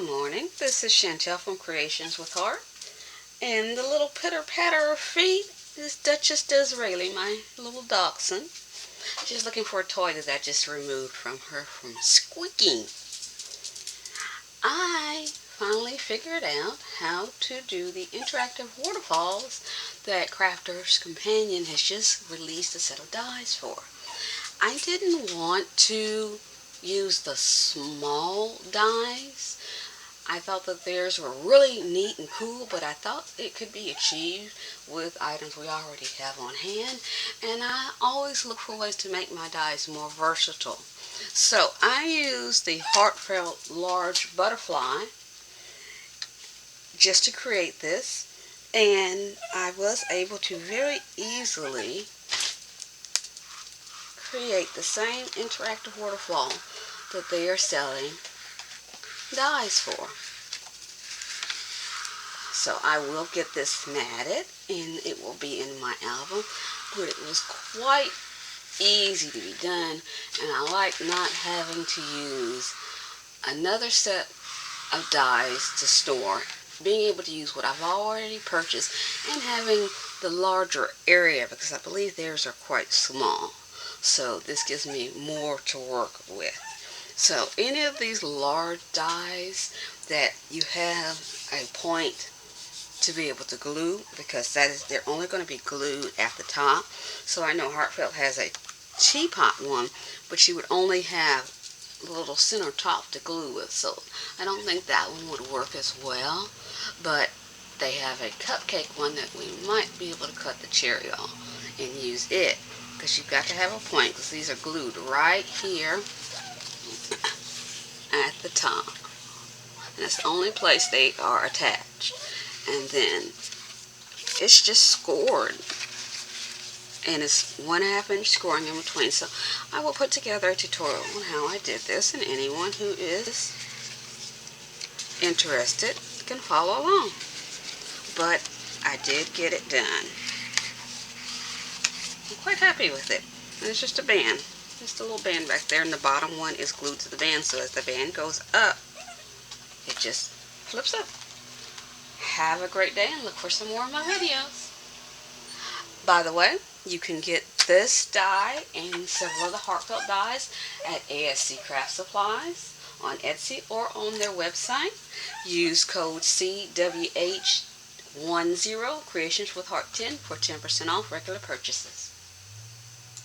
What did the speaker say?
Good morning. This is Chantel from Creations with Heart. And the little pitter patter of feet is Duchess Disraeli, my little dachshund. She's looking for a toy that I just removed from her from squeaking. I finally figured out how to do the interactive waterfalls that Crafter's Companion has just released a set of dies for. I didn't want to use the small dies. I thought that theirs were really neat and cool, but I thought it could be achieved with items we already have on hand, and I always look for ways to make my dies more versatile. So I used the Heartfelt Large Butterfly just to create this, and I was able to very easily create the same interactive waterfall that they are selling dies for. So I will get this matted and it will be in my album, but it was quite easy to be done, and I like not having to use another set of dies to store, being able to use what I've already purchased and having the larger area because I believe theirs are quite small. So this gives me more to work with. So any of these large dies that you have a point to be able to glue, because they're only going to be glued at the top. So I know Heartfelt has a teapot one, but you would only have the little center top to glue with. So I don't think that one would work as well. But they have a cupcake one that we might be able to cut the cherry off and use it, because you've got to have a point, because these are glued right here at the top, and that's the only place they are attached. And then it's just scored, and it's 1/2 inch scoring in between. So I will put together a tutorial on how I did this, and anyone who is interested can follow along. But I did get it done. I'm quite happy with it. And it's just a band. Just a little band back there, and the bottom one is glued to the band, so as the band goes up, it just flips up. Have a great day and look for some more of my videos. By the way, you can get this die and several of the Heartfelt dies at ASC Craft Supplies on Etsy or on their website. Use code CWH10 Creations with Heart 10 for 10% off regular purchases.